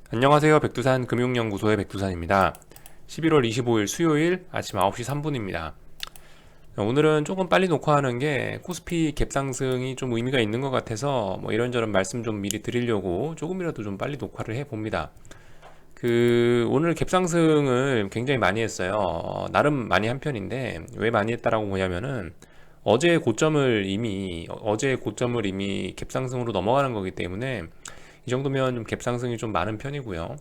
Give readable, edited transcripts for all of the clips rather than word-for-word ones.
안녕하세요. 백두산 금융연구소의 백두산입니다. 11월 25일 수요일 아침 9시 3분입니다. 오늘은 조금 빨리 녹화하는 게 코스피 갭상승이 좀 의미가 있는 것 같아서 뭐 이런저런 말씀 좀 미리 드리려고 조금이라도 좀 빨리 녹화를 해 봅니다. 오늘 갭상승을 굉장히 많이 했어요. 나름 많이 한 편인데 왜 많이 했다라고 보냐면은 어제 고점을 이미 갭상승으로 넘어가는 거기 때문에 이 정도면 좀 갭상승이 좀 많은 편이고요.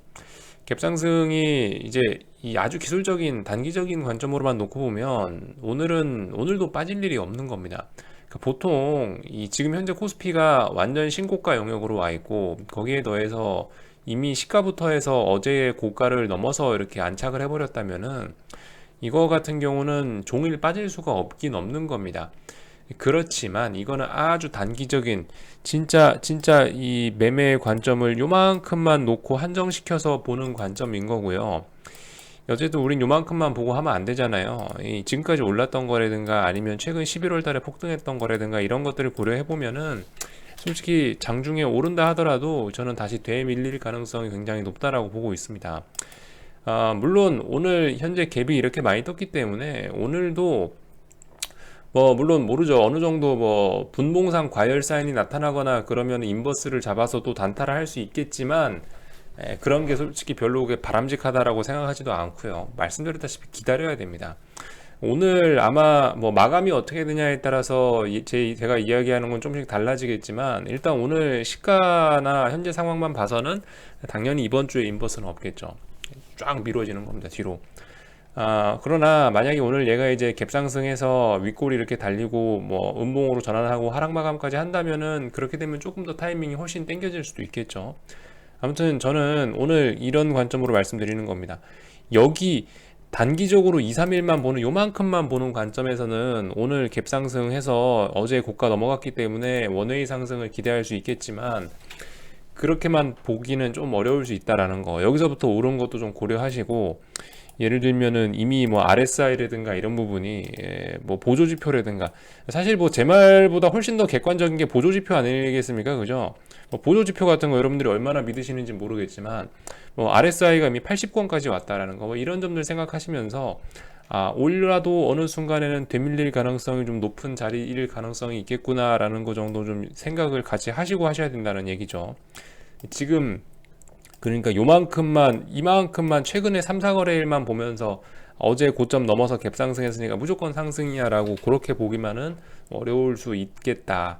갭상승이 이제 이 아주 기술적인 단기적인 관점으로만 놓고 보면 오늘도 빠질 일이 없는 겁니다. 그러니까 보통 이 지금 현재 코스피가 완전 신고가 영역으로 와 있고 거기에 더해서 이미 시가부터 해서 어제의 고가를 넘어서 이렇게 안착을 해버렸다면은 이거 같은 경우는 종일 빠질 수가 없긴 없는 겁니다. 그렇지만 이거는 아주 단기적인 진짜 이 매매의 관점을 요만큼만 놓고 한정시켜서 보는 관점인 거고요. 어제도 우린 요만큼만 보고 하면 안 되잖아요. 지금까지 올랐던 거라든가 아니면 최근 11월 달에 폭등했던 거라든가 이런 것들을 고려해 보면은 솔직히 장중에 오른다 하더라도 저는 다시 되밀릴 가능성이 굉장히 높다라고 보고 있습니다. 물론 오늘 현재 갭이 이렇게 많이 떴기 때문에 오늘도 뭐 물론 모르죠. 어느 정도 뭐 분봉상 과열 사인이 나타나거나 그러면 인버스를 잡아서 또 단타를 할 수 있겠지만 그런 게 솔직히 별로 바람직하다라고 생각하지도 않고요. 말씀드렸다시피 기다려야 됩니다. 오늘 아마 뭐 마감이 어떻게 되냐에 따라서 제가 이야기하는 건 조금씩 달라지겠지만 일단 오늘 시가나 현재 상황만 봐서는 당연히 이번 주에 인버스는 없겠죠. 쫙 미뤄지는 겁니다. 뒤로. 그러나 만약에 오늘 얘가 이제 갭상승해서 윗골이 이렇게 달리고 뭐 음봉으로 전환하고 하락 마감까지 한다면은 그렇게 되면 조금 더 타이밍이 훨씬 당겨질 수도 있겠죠. 아무튼 저는 오늘 이런 관점으로 말씀드리는 겁니다. 여기 단기적으로 2, 3일만 보는 요만큼만 보는 관점에서는 오늘 갭상승해서 어제 고가 넘어갔기 때문에 원웨이 상승을 기대할 수 있겠지만 그렇게만 보기는 좀 어려울 수 있다라는 거. 여기서부터 오른 것도 좀 고려하시고 예를 들면은 이미 뭐 RSI라든가 이런 부분이 뭐 보조지표라든가 사실 뭐 제 말보다 훨씬 더 객관적인 게 보조지표 아니겠습니까? 그죠? 뭐 보조지표 같은 거 여러분들이 얼마나 믿으시는지 모르겠지만 뭐 RSI가 이미 80권까지 왔다라는 거 뭐 이런 점들 생각하시면서 올라도 어느 순간에는 되밀릴 가능성이 좀 높은 자리일 가능성이 있겠구나라는 거 정도 좀 생각을 같이 하시고 하셔야 된다는 얘기죠. 지금 그러니까 이만큼만 최근에 3, 4거래일만 보면서 어제 고점 넘어서 갭 상승했으니까 무조건 상승이야라고 그렇게 보기만은 어려울 수 있겠다.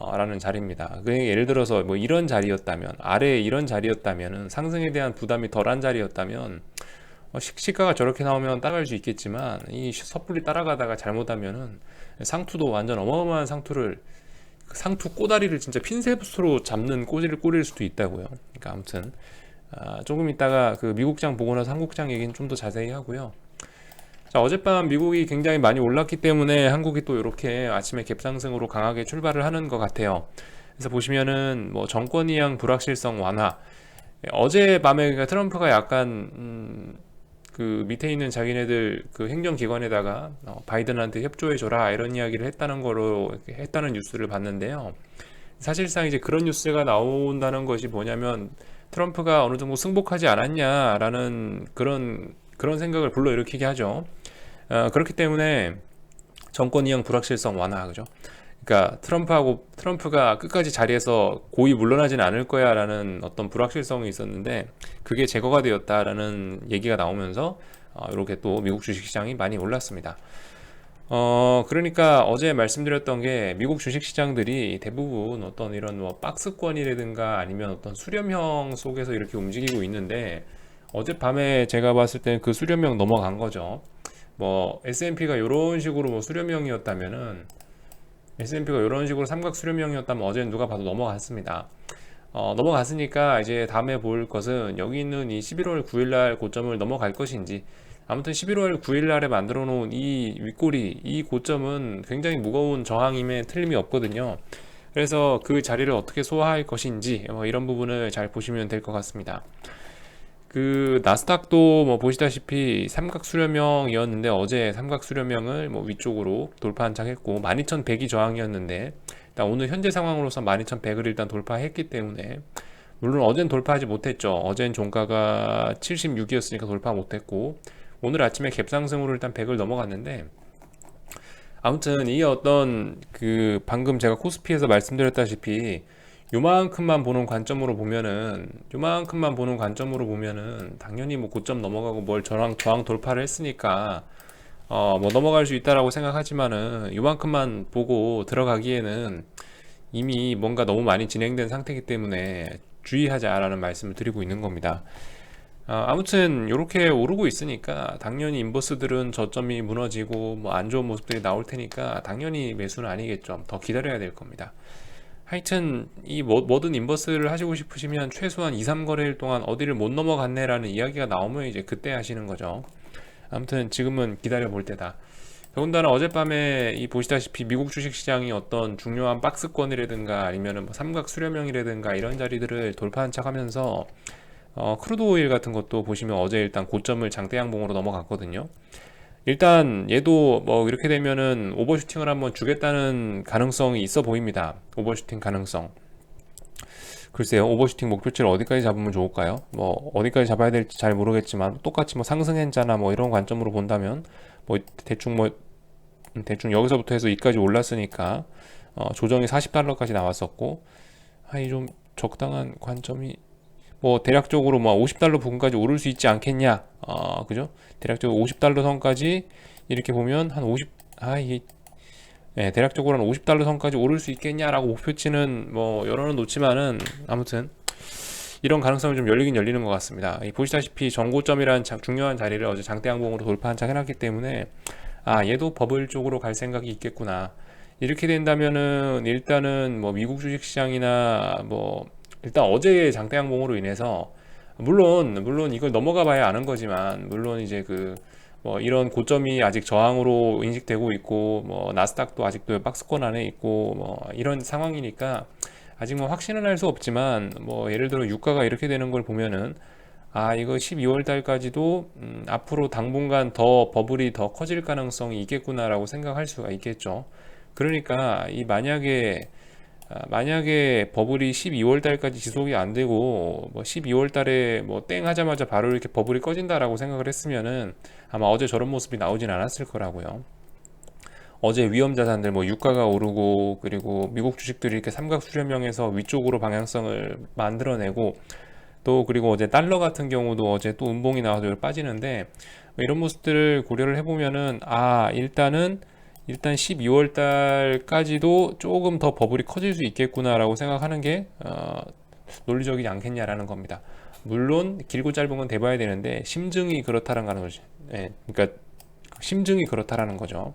라는 자리입니다. 그러니까 예를 들어서 뭐 이런 자리였다면 아래에 이런 자리였다면 상승에 대한 부담이 덜한 자리였다면 시가가 저렇게 나오면 따라갈 수 있겠지만 이 섣불리 따라가다가 잘못하면은 상투도 완전 어마어마한 상투 꼬다리를 진짜 핀셋으로 잡는 꼬리를 꼬릴 수도 있다고요. 그러니까 아무튼 조금 있다가 그 미국장 보고 나서 한국장 얘기는 좀 더 자세히 하고요. 자, 어젯밤 미국이 굉장히 많이 올랐기 때문에 한국이 또 이렇게 아침에 갭상승으로 강하게 출발을 하는 것 같아요. 그래서 보시면은 뭐 정권이양 불확실성 완화. 어젯밤에 그러니까 트럼프가 약간 그 밑에 있는 자기네들 그 행정기관에다가 바이든한테 협조해줘라 이런 이야기를 했다는 거로 했다는 뉴스를 봤는데요. 사실상 이제 그런 뉴스가 나온다는 것이 뭐냐면 트럼프가 어느 정도 승복하지 않았냐라는 그런 생각을 불러일으키게 하죠. 그렇기 때문에 정권 이양 불확실성 완화, 그죠? 그러니까 트럼프가 끝까지 자리에서 고의 물러나지는 않을 거야라는 어떤 불확실성이 있었는데 그게 제거가 되었다라는 얘기가 나오면서 이렇게 또 미국 주식시장이 많이 올랐습니다. 그러니까 어제 말씀드렸던 게 미국 주식시장들이 대부분 어떤 이런 뭐 박스권이라든가 아니면 어떤 수렴형 속에서 이렇게 움직이고 있는데 어젯밤에 제가 봤을 때는 그 수렴형 넘어간 거죠. 뭐 S&P가 이런 식으로 뭐 수렴형이었다면은 S&P가 이런 식으로 삼각 수렴형이었다면 어제는 누가 봐도 넘어갔습니다. 넘어갔으니까 이제 다음에 볼 것은 여기 있는 이 11월 9일날 고점을 넘어갈 것인지 아무튼 11월 9일날에 만들어 놓은 이 윗꼬리 이 고점은 굉장히 무거운 저항임에 틀림이 없거든요. 그래서 그 자리를 어떻게 소화할 것인지 뭐 이런 부분을 잘 보시면 될 것 같습니다. 그 나스닥도 뭐 보시다시피 삼각 수렴형이었는데 어제 삼각 수렴형을 뭐 위쪽으로 돌파 한창했고 12,100이 저항이었는데 일단 오늘 현재 상황으로서 12,100을 일단 돌파했기 때문에 물론 어젠 돌파하지 못했죠. 어젠 종가가 76이었으니까 돌파 못했고 오늘 아침에 갭상승으로 일단 100을 넘어갔는데, 아무튼 이 어떤 그 방금 제가 코스피에서 말씀드렸다시피 요만큼만 보는 관점으로 보면은 당연히 뭐 고점 넘어가고 뭘 저항 돌파를 했으니까 뭐 넘어갈 수 있다라고 생각하지만은 요만큼만 보고 들어가기에는 이미 뭔가 너무 많이 진행된 상태이기 때문에 주의하자라는 말씀을 드리고 있는 겁니다. 아무튼 이렇게 오르고 있으니까 당연히 인버스들은 저점이 무너지고 뭐 안 좋은 모습들이 나올 테니까 당연히 매수는 아니겠죠. 더 기다려야 될 겁니다. 하여튼 이 뭐든 인버스를 하시고 싶으시면 최소한 2, 3거래일 동안 어디를 못 넘어갔네라는 이야기가 나오면 이제 그때 하시는 거죠. 아무튼 지금은 기다려 볼 때다. 더군다나 어젯밤에 이 보시다시피 미국 주식시장이 어떤 중요한 박스권이라든가 아니면은 뭐 삼각 수렴형이라든가 이런 자리들을 돌파한 척 하면서 크루드 오일 같은 것도 보시면 어제 일단 고점을 장대 양봉으로 넘어갔거든요. 일단 얘도 뭐 이렇게 되면은 오버슈팅을 한번 주겠다는 가능성이 있어 보입니다. 오버슈팅 가능성. 글쎄요, 오버슈팅 목표치를 어디까지 잡으면 좋을까요? 뭐 어디까지 잡아야 될지 잘 모르겠지만 똑같이 뭐 상승했잖아 뭐 이런 관점으로 본다면 뭐 대충 여기서부터 해서 이까지 올랐으니까 조정이 40달러까지 나왔었고, 아니 좀 적당한 관점이 뭐 대략적으로 뭐 50달러 부근까지 오를 수 있지 않겠냐, 그죠? 대략적으로 50달러 선까지 이렇게 보면 한 50, 이게 대략적으로 한 50달러 선까지 오를 수 있겠냐라고 목표치는 뭐 열어는 놓지만은 아무튼 이런 가능성이 좀 열리긴 열리는 것 같습니다. 보시다시피 전고점이라는 중요한 자리를 어제 장대 양봉으로 돌파한 척 해놨기 때문에 얘도 버블 쪽으로 갈 생각이 있겠구나. 이렇게 된다면은 일단은 뭐 미국 주식시장이나 뭐 일단 어제의 장대 양봉으로 인해서 물론 이걸 넘어가 봐야 아는 거지만, 물론 이제 그 뭐 이런 고점이 아직 저항으로 인식되고 있고 뭐 나스닥도 아직도 박스권 안에 있고 뭐 이런 상황이니까 아직 뭐 확신은 할 수 없지만, 뭐 예를 들어 유가가 이렇게 되는 걸 보면은 이거 12월 달까지도 앞으로 당분간 더 버블이 더 커질 가능성이 있겠구나라고 생각할 수가 있겠죠. 그러니까 만약에 버블이 12월 달까지 지속이 안 되고 뭐 12월 달에 뭐 땡 하자마자 바로 이렇게 버블이 꺼진다라고 생각을 했으면은 아마 어제 저런 모습이 나오진 않았을 거라고요. 어제 위험 자산들 뭐 유가가 오르고 그리고 미국 주식들이 이렇게 삼각 수렴형에서 위쪽으로 방향성을 만들어내고, 또 그리고 어제 달러 같은 경우도 어제 또 음봉이 나와서 빠지는데, 이런 모습들을 고려를 해보면은 일단 12월 달까지도 조금 더 버블이 커질 수 있겠구나라고 생각하는 게 논리적이지 않겠냐라는 겁니다. 물론 길고 짧은 건 대봐야 되는데 심증이 그렇다라는 거죠. 그러니까 심증이 그렇다라는 거죠.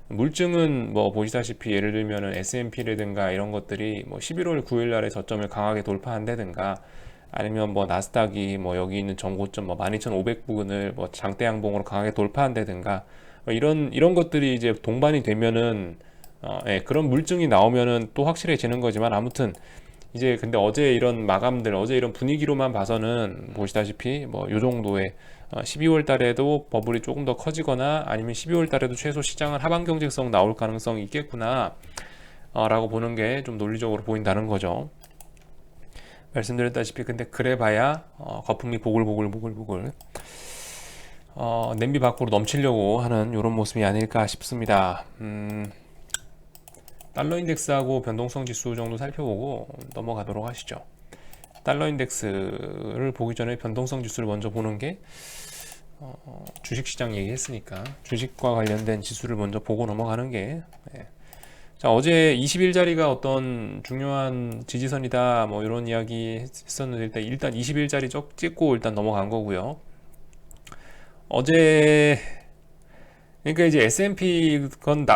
물증은 뭐 보시다시피 예를 들면은 S&P라든가 이런 것들이 뭐 11월 9일 날에 저점을 강하게 돌파한다든가, 아니면 뭐 나스닥이 뭐 여기 있는 전고점 뭐 12,500 부근을 뭐 장대 양봉으로 강하게 돌파한다든가, 이런 것들이 이제 동반이 되면은 그런 물증이 나오면은 또 확실해지는 거지만, 아무튼 이제 근데 어제 이런 마감들, 어제 이런 분위기로만 봐서는 보시다시피 뭐 요 정도의 12월 달에도 버블이 조금 더 커지거나 아니면 12월 달에도 최소 시장은 하방 경직성 나올 가능성이 있겠구나 라고 보는 게 좀 논리적으로 보인다는 거죠. 말씀드렸다시피 근데 그래 봐야 거품이 보글보글 냄비 밖으로 넘치려고 하는 이런 모습이 아닐까 싶습니다. 달러 인덱스하고 변동성 지수 정도 살펴보고 넘어가도록 하시죠. 달러 인덱스를 보기 전에 변동성 지수를 먼저 보는 게 주식시장 얘기했으니까 주식과 관련된 지수를 먼저 보고 넘어가는 게 자, 어제 20일자리가 어떤 중요한 지지선이다 뭐 이런 이야기 했었는데, 일단 20일자리 찍고 일단 넘어간 거고요. 어제 그러니까 이제 S&P건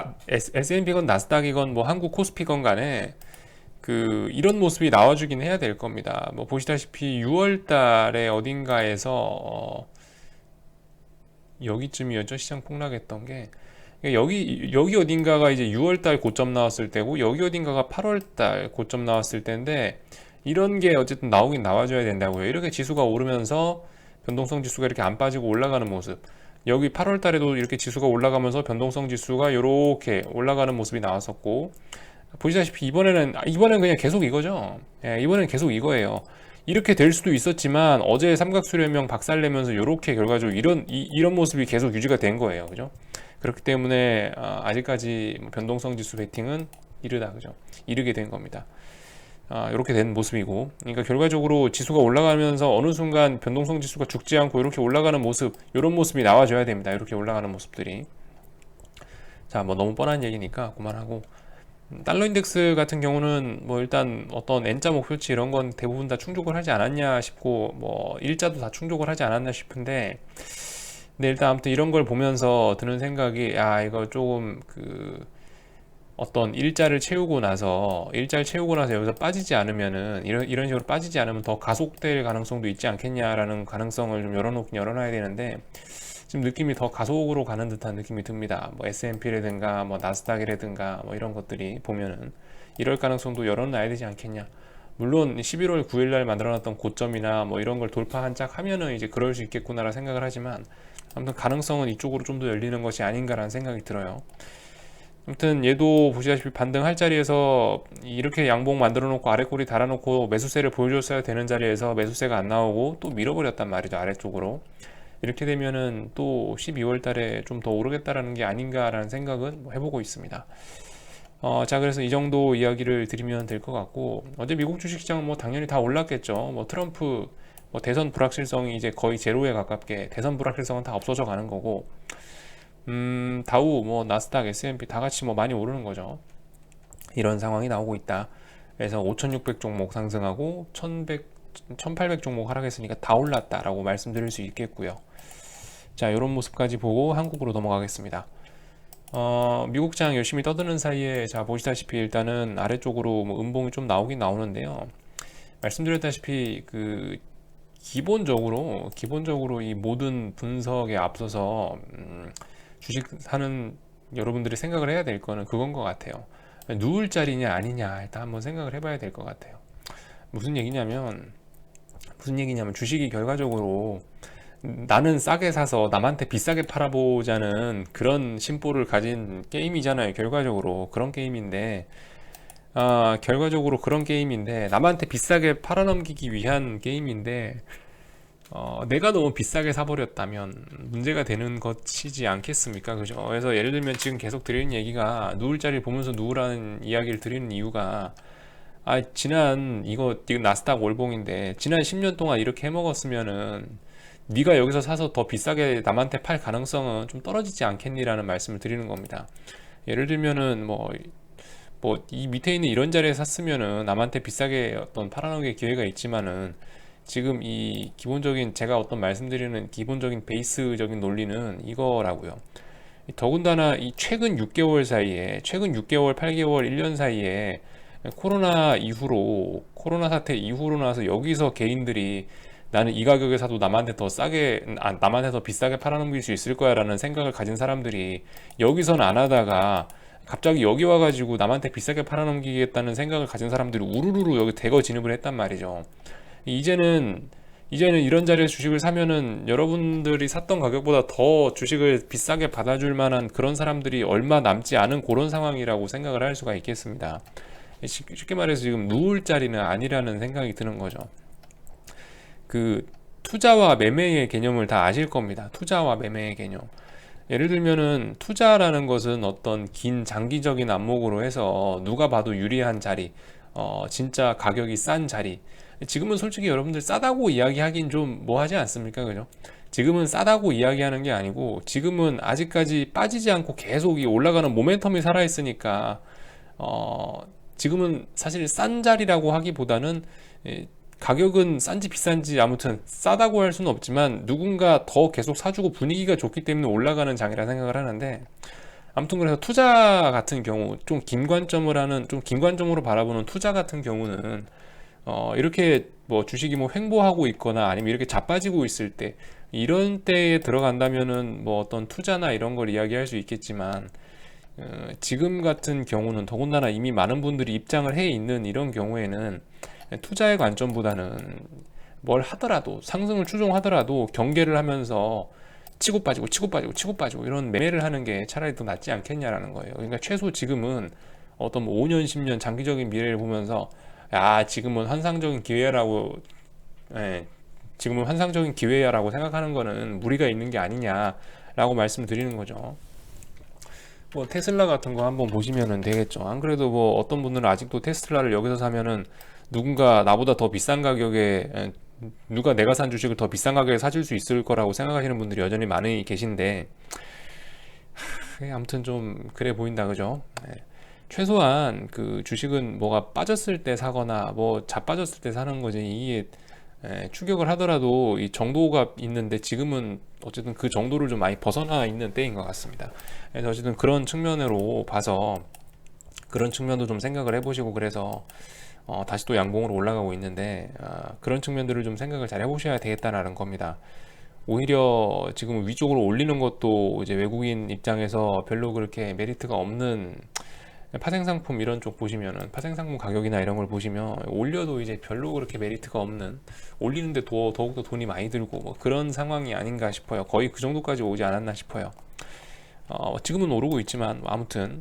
나스닥이건 뭐 한국 코스피건 간에 이런 모습이 나와주긴 해야 될 겁니다. 뭐 보시다시피 6월 달에 어딘가에서 여기쯤이었죠. 시장 폭락했던 게 여기 어딘가가 이제 6월 달 고점 나왔을 때고, 여기 어딘가가 8월 달 고점 나왔을 때인데, 이런 게 어쨌든 나오긴 나와줘야 된다고요. 이렇게 지수가 오르면서 변동성 지수가 이렇게 안 빠지고 올라가는 모습, 여기 8월 달에도 이렇게 지수가 올라가면서 변동성 지수가 이렇게 올라가는 모습이 나왔었고, 보시다시피 이번에는 그냥 계속 이거죠. 이번에는 계속 이거예요. 이렇게 될 수도 있었지만 어제 삼각수렴형 박살내면서 이렇게 결과적으로 이런 모습이 계속 유지가 된 거예요. 그죠? 그렇기 때문에 아직까지 변동성 지수 베팅은 이르다. 그죠? 이르게 된 겁니다. 이렇게 된 모습이고, 그러니까 결과적으로 지수가 올라가면서 어느 순간 변동성 지수가 죽지 않고 이렇게 올라가는 모습, 이런 모습이 나와줘야 됩니다. 이렇게 올라가는 모습들이. 자, 뭐 너무 뻔한 얘기니까 그만하고, 달러 인덱스 같은 경우는 뭐 일단 어떤 N자 목표치 이런 건 대부분 다 충족을 하지 않았냐 싶고, 뭐 일자도 다 충족을 하지 않았나 싶은데, 근데 일단 아무튼 이런 걸 보면서 드는 생각이, 이거 조금 어떤 일자를 채우고 나서 여기서 빠지지 않으면은 이런 식으로 빠지지 않으면 더 가속될 가능성도 있지 않겠냐라는 가능성을 좀 열어놔야 되는데, 지금 느낌이 더 가속으로 가는 듯한 느낌이 듭니다. 뭐 S&P라든가 뭐 나스닥이라든가 뭐 이런 것들이 보면은 이럴 가능성도 열어놔야 되지 않겠냐. 물론 11월 9일 날 만들어놨던 고점이나 뭐 이런 걸 돌파 한 짝 하면은 이제 그럴 수 있겠구나라는 생각을 하지만, 아무튼 가능성은 이쪽으로 좀 더 열리는 것이 아닌가라는 생각이 들어요. 아무튼 얘도 보시다시피 반등할 자리에서 이렇게 양봉 만들어 놓고 아래 꼬리 달아 놓고 매수세를 보여줬어야 되는 자리에서 매수세가 안 나오고 또 밀어버렸단 말이죠, 아래쪽으로. 이렇게 되면은 또 12월 달에 좀 더 오르겠다라는 게 아닌가라는 생각은 뭐 해보고 있습니다. 자, 그래서 이 정도 이야기를 드리면 될 것 같고, 어제 미국 주식시장은 뭐 당연히 다 올랐겠죠. 뭐 트럼프 뭐 대선 불확실성이 이제 거의 제로에 가깝게, 대선 불확실성은 다 없어져 가는 거고, 다우 뭐 나스닥 S&P 다 같이 뭐 많이 오르는 거죠. 이런 상황이 나오고 있다. 그래서 5,600 종목 상승하고 1,800 종목 하락했으니까 다 올랐다라고 말씀드릴 수 있겠고요. 자, 이런 모습까지 보고 한국으로 넘어가겠습니다. 미국 장 열심히 떠드는 사이에, 자, 보시다시피 일단은 아래쪽으로 뭐 음봉이 좀 나오긴 나오는데요. 말씀드렸다시피 기본적으로 이 모든 분석에 앞서서 주식 사는 여러분들이 생각을 해야 될 거는 그건 것 같아요. 누울 자리냐 아니냐 일단 한번 생각을 해봐야 될 것 같아요. 무슨 얘기냐면 주식이 결과적으로 나는 싸게 사서 남한테 비싸게 팔아보자는 그런 심보를 가진 게임이잖아요. 결과적으로 그런 게임인데, 남한테 비싸게 팔아넘기기 위한 게임인데, 내가 너무 비싸게 사버렸다면 문제가 되는 것이지 않겠습니까? 그죠? 그래서 예를 들면 지금 계속 드리는 얘기가, 누울 자리 보면서 누우라는 이야기를 드리는 이유가, 이거 나스닥 월봉인데 지난 10년 동안 이렇게 해먹었으면은 네가 여기서 사서 더 비싸게 남한테 팔 가능성은 좀 떨어지지 않겠니라는 말씀을 드리는 겁니다. 예를 들면은 이 밑에 있는 이런 자리에 샀으면은 남한테 비싸게 어떤 팔아넘길 기회가 있지만은, 지금 이 기본적인 제가 어떤 말씀드리는 기본적인 베이스적인 논리는 이거라고요. 더군다나 이 최근 6개월, 8개월, 1년 사이에 코로나 사태 이후로 나서 여기서 개인들이 나는 이 가격에 사도 남한테 더 비싸게 팔아넘길 수 있을 거야 라는 생각을 가진 사람들이 여기서는 안 하다가 갑자기 여기 와가지고 남한테 비싸게 팔아넘기겠다는 생각을 가진 사람들이 우르르 여기 대거 진입을 했단 말이죠. 이제는 이런 자리에서 주식을 사면은 여러분들이 샀던 가격보다 더 주식을 비싸게 받아줄 만한 그런 사람들이 얼마 남지 않은 그런 상황이라고 생각을 할 수가 있겠습니다. 쉽게 말해서 지금 누울 자리는 아니라는 생각이 드는 거죠. 투자와 매매의 개념을 다 아실 겁니다. 투자와 매매의 개념. 예를 들면은 투자라는 것은 어떤 긴 장기적인 안목으로 해서 누가 봐도 유리한 자리, 진짜 가격이 싼 자리. 지금은 솔직히 여러분들 싸다고 이야기하긴 좀 뭐하지 않습니까? 그죠? 지금은 싸다고 이야기하는 게 아니고, 지금은 아직까지 빠지지 않고 계속 이 올라가는 모멘텀이 살아있으니까, 지금은 사실 싼 자리라고 하기보다는, 가격은 싼지 비싼지 아무튼 싸다고 할 수는 없지만 누군가 더 계속 사주고 분위기가 좋기 때문에 올라가는 장이라 생각을 하는데, 아무튼 그래서 투자 같은 경우, 좀 긴관점으로 바라보는 투자 같은 경우는 이렇게 뭐 주식이 뭐 횡보하고 있거나 아니면 이렇게 자빠지고 있을 때, 이런 때에 들어간다면은 뭐 어떤 투자나 이런 걸 이야기할 수 있겠지만, 지금 같은 경우는 더군다나 이미 많은 분들이 입장을 해 있는 이런 경우에는 투자의 관점보다는 뭘 하더라도, 상승을 추종하더라도 경계를 하면서 치고 빠지고 이런 매매를 하는 게 차라리 더 낫지 않겠냐라는 거예요. 그러니까 최소 지금은 어떤 5년, 10년 장기적인 미래를 보면서, 지금은 환상적인 기회라고 예, 지금은 환상적인 기회야라고 생각하는 거는 무리가 있는 게 아니냐라고 말씀드리는 거죠. 뭐 테슬라 같은 거 한번 보시면은 되겠죠. 안 그래도 뭐 어떤 분들은 아직도 테슬라를 여기서 사면은 누군가 나보다 더 비싼 가격에 누가 내가 산 주식을 더 비싼 가격에 사줄 수 있을 거라고 생각하시는 분들이 여전히 많이 계신데 아무튼 좀 그래 보인다 그죠? 네. 최소한 그 주식은 뭐가 빠졌을 때 사거나 뭐 자빠졌을 때 사는 거지 이게 추격을 하더라도 이 정도가 있는데 지금은 어쨌든 그 정도를 좀 많이 벗어나 있는 때인 것 같습니다. 그래서 어쨌든 그런 측면으로 봐서 그런 측면도 좀 생각을 해보시고 그래서 다시 또 양봉으로 올라가고 있는데 그런 측면들을 좀 생각을 잘 해보셔야 되겠다라는 겁니다. 오히려 지금 위쪽으로 올리는 것도 이제 외국인 입장에서 별로 그렇게 메리트가 없는 파생상품 이런 쪽 보시면은 파생상품 가격이나 이런 걸 보시면 올려도 이제 별로 그렇게 메리트가 없는 올리는데 더욱더 돈이 많이 들고 뭐 그런 상황이 아닌가 싶어요. 거의 그 정도까지 오지 않았나 싶어요. 지금은 오르고 있지만 아무튼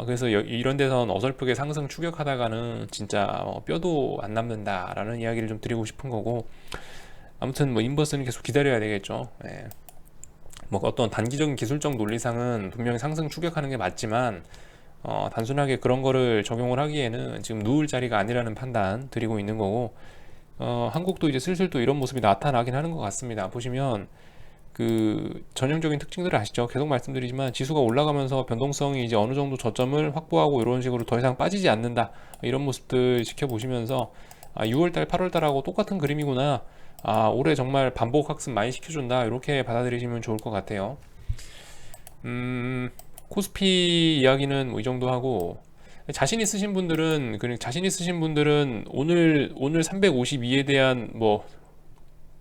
그래서 이런 데선 어설프게 상승 추격하다가는 진짜 뼈도 안 남는다라는 이야기를 좀 드리고 싶은 거고 아무튼 뭐 인버스는 계속 기다려야 되겠죠. 예. 뭐 어떤 단기적인 기술적 논리상은 분명히 상승 추격하는 게 맞지만 단순하게 그런 거를 적용을 하기에는 지금 누울 자리가 아니라는 판단 드리고 있는 거고 한국도 이제 슬슬 또 이런 모습이 나타나긴 하는 것 같습니다. 보시면 그 전형적인 특징들을 아시죠? 계속 말씀드리지만 지수가 올라가면서 변동성이 이제 어느 정도 저점을 확보하고 이런 식으로 더 이상 빠지지 않는다 이런 모습들 지켜보시면서 6월달 8월달하고 똑같은 그림이구나 올해 정말 반복 학습 많이 시켜준다 이렇게 받아들이시면 좋을 것 같아요. 코스피 이야기는 뭐 이 정도 하고 자신 있으신 분들은 오늘 352에 대한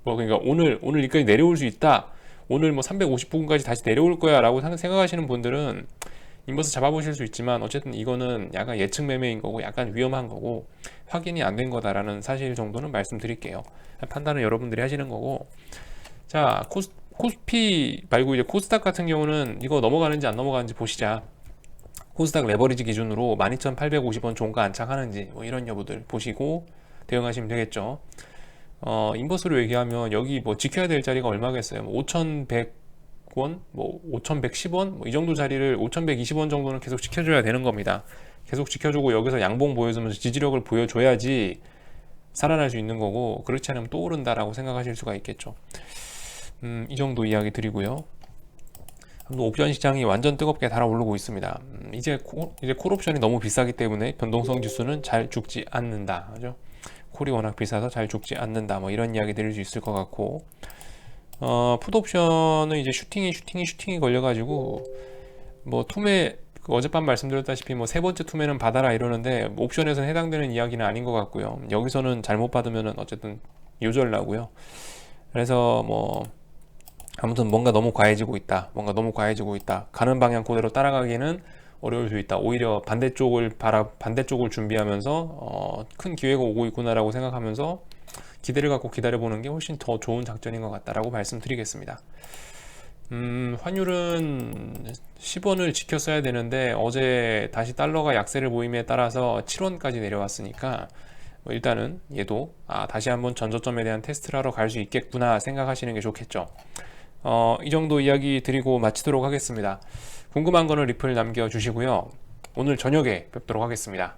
그러니까 오늘 여기까지 내려올 수 있다. 오늘 뭐 350부근까지 다시 내려올 거야 라고 생각하시는 분들은 인버스 잡아보실 수 있지만 어쨌든 이거는 약간 예측 매매인 거고 약간 위험한 거고 확인이 안 된 거다라는 사실 정도는 말씀드릴게요. 판단은 여러분들이 하시는 거고 자 코스피 말고 이제 코스닥 같은 경우는 이거 넘어가는지 안 넘어가는지 보시자. 코스닥 레버리지 기준으로 12,850원 종가 안착하는지 뭐 이런 여부들 보시고 대응하시면 되겠죠. 인버스로 얘기하면 여기 뭐 지켜야 될 자리가 얼마겠어요? 뭐 5,100원, 뭐 5,110원, 뭐 이 정도 자리를 5,120원 정도는 계속 지켜줘야 되는 겁니다. 계속 지켜주고 여기서 양봉 보여주면서 지지력을 보여줘야지 살아날 수 있는 거고 그렇지 않으면 또 오른다라고 생각하실 수가 있겠죠. 이 정도 이야기 드리고요. 옵션 시장이 완전 뜨겁게 달아오르고 있습니다. 이제 콜옵션이 너무 비싸기 때문에 변동성 지수는 잘 죽지 않는다. 그죠? 콜이 워낙 비싸서 잘 죽지 않는다. 뭐 이런 이야기 드릴 수 있을 것 같고, 풋옵션은 이제 슈팅이 걸려가지고, 뭐 어젯밤 말씀드렸다시피 뭐 세 번째 투매는 받아라 이러는데 옵션에서는 해당되는 이야기는 아닌 것 같고요. 여기서는 잘못 받으면은 어쨌든 요절 나고요. 그래서 뭐 아무튼 뭔가 너무 과해지고 있다. 가는 방향 그대로 따라가기에는 어려울 수 있다. 오히려 반대쪽을 준비하면서 큰 기회가 오고 있구나라고 생각하면서 기대를 갖고 기다려보는 게 훨씬 더 좋은 작전인 것 같다라고 말씀드리겠습니다. 환율은 10원을 지켰어야 되는데 어제 다시 달러가 약세를 보임에 따라서 7원까지 내려왔으니까 뭐 일단은 얘도 다시 한번 전저점에 대한 테스트를 하러 갈 수 있겠구나 생각하시는 게 좋겠죠. 이 정도 이야기 드리고 마치도록 하겠습니다. 궁금한 거는 리플 남겨주시고요. 오늘 저녁에 뵙도록 하겠습니다.